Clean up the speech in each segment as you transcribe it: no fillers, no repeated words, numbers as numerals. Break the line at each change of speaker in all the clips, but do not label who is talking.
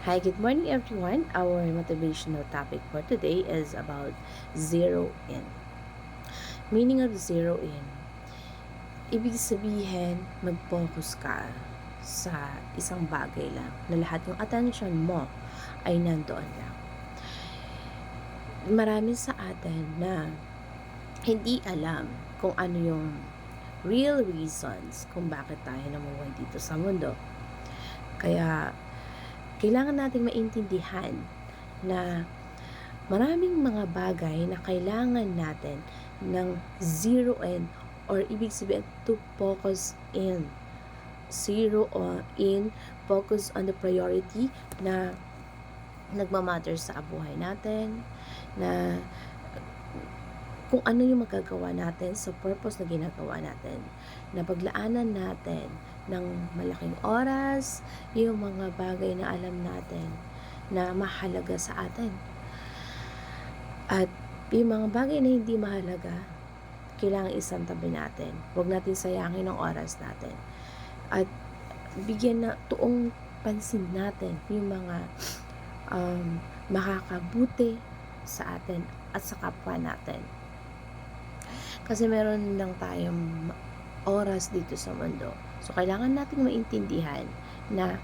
Hi, good morning everyone. Our motivational topic for today is about zero in. Meaning of zero in. Ibig sabihin, mag-focus ka sa isang bagay lang na lahat ng attention mo ay nandoon lang. Marami sa atin na hindi alam kung ano yung real reasons kung bakit tayo namuhay dito sa mundo. Kaya, kailangan nating maintindihan na maraming mga bagay na kailangan natin ng zero in or ibig sabihin to focus in. Zero in, focus on the priority na nagmamatter sa buhay natin, na kung ano yung magagawa natin sa purpose na ginagawa natin, na paglaanan natin ng malaking oras, yung mga bagay na alam natin na mahalaga sa atin. At yung mga bagay na hindi mahalaga, kailangan isang tabi natin. Huwag natin sayangin ang oras natin. At bigyan na tuong pansin natin yung mga makakabuti sa atin at sa kapwa natin. Kasi meron lang tayong oras dito sa mundo. So, kailangan nating maintindihan na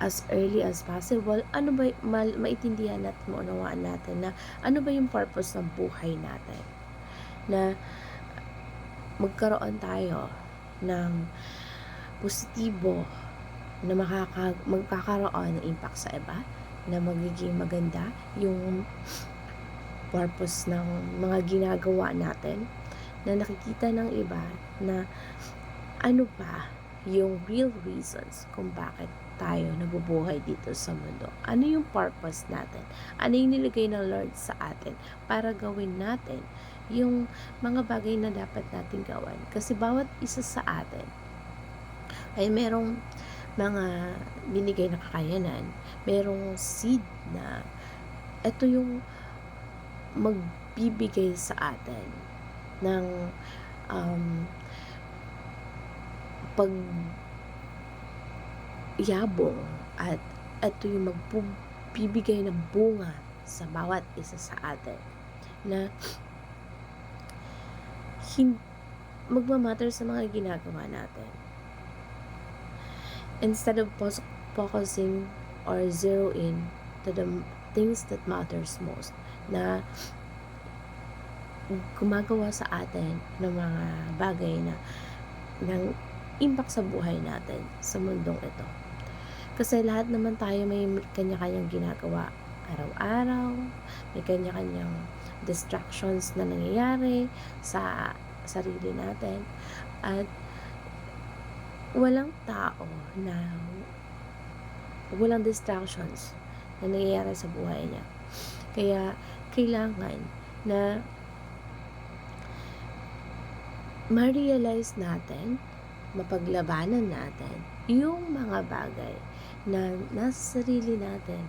as early as possible, ano ba, maintindihan natin, maunawaan natin na ano ba yung purpose ng buhay natin. Na magkaroon tayo ng positibo na magkakaroon ng impact sa iba, na magiging maganda yung purpose ng mga ginagawa natin, na nakikita ng iba na ano pa yung real reasons kung bakit tayo nabubuhay dito sa mundo. Ano yung purpose natin? Ano yung nilagay ng Lord sa atin para gawin natin yung mga bagay na dapat natin gawin? Kasi bawat isa sa atin ay merong mga binigay na kakayanan, merong seed na ito yung magbibigay sa atin ng pagyabong, at ito yung magbibigay ng bunga sa bawat isa sa atin na magmamatter sa mga ginagawa natin. Instead of focusing or zero in to the things that matters most, na gumagawa sa atin ng mga bagay na ng impact sa buhay natin sa mundong ito. Kasi lahat naman tayo may kanya-kanyang ginagawa araw-araw, may kanya-kanyang distractions na nangyayari sa sarili natin, at walang tao na walang distractions na nangyayari sa buhay niya. Kaya kailangan na ma-realize natin, mapaglabanan natin yung mga bagay na nasa sarili natin,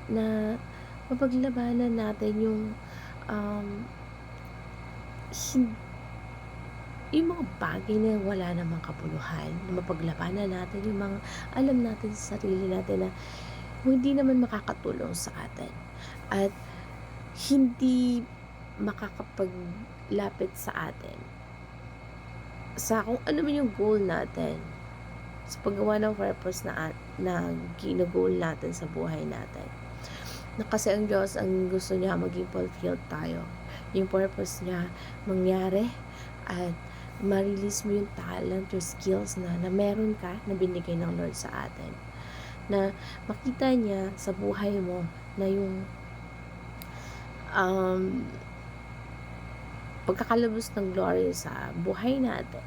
na mapaglabanan natin yung yung mga bagay na wala namang kabuluhan, na mapaglabanan natin yung mga alam natin sa sarili natin na hindi naman makakatulong sa atin at hindi makakapaglapit sa atin sa kung ano man yung goal natin sa paggawa ng purpose na gina-goal natin sa buhay natin. Na kasi ang Diyos, ang gusto niya maging fulfilled tayo, yung purpose niya mangyari, at ma-release mo yung talent or skills na meron ka, na binigay ng Lord sa atin, na makita niya sa buhay mo na yung pagkakalabos ng glory sa buhay natin,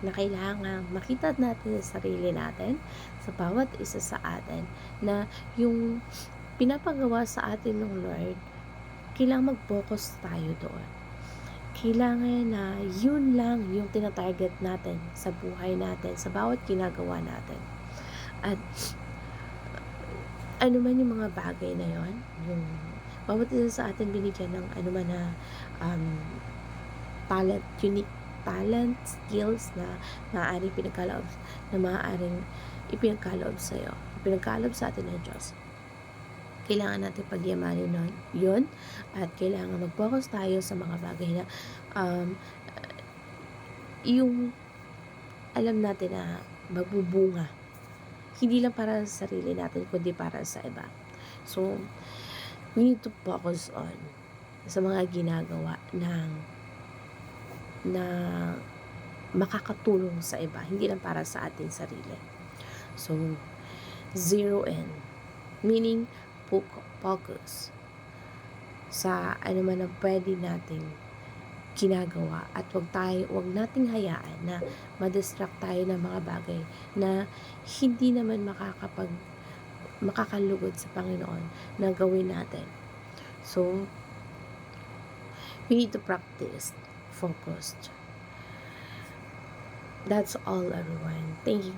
na kailangan makita natin sa sarili natin, sa bawat isa sa atin, na yung pinapagawa sa atin ng Lord, kailangan mag-focus tayo doon. Kailangan na yun lang yung tinatarget natin sa buhay natin, sa bawat ginagawa natin. At ano man yung mga bagay na yon, yung bawat isa sa atin binigyan ng ano man na talent, unique talent, skills na maaaring pinagkaloob, na maaaring ipinagkaloob sa'yo, ipinagkaloob sa atin ng Diyos. Kailangan natin pagyamanin nun, yun, at kailangan mag-focus tayo sa mga bagay na yung alam natin na magbubunga. Hindi lang para sa sarili natin, kundi para sa iba. So, we need to focus on sa mga ginagawa na makakatulong sa iba, hindi lang para sa ating sarili. So, zero in, meaning focus sa ano man ang pwede nating ginagawa, at wag nating hayaan na ma-distract tayo ng mga bagay na hindi naman makakalugod sa Panginoon na gawin natin. So, we need to practice focused. That's all, everyone. Thank you.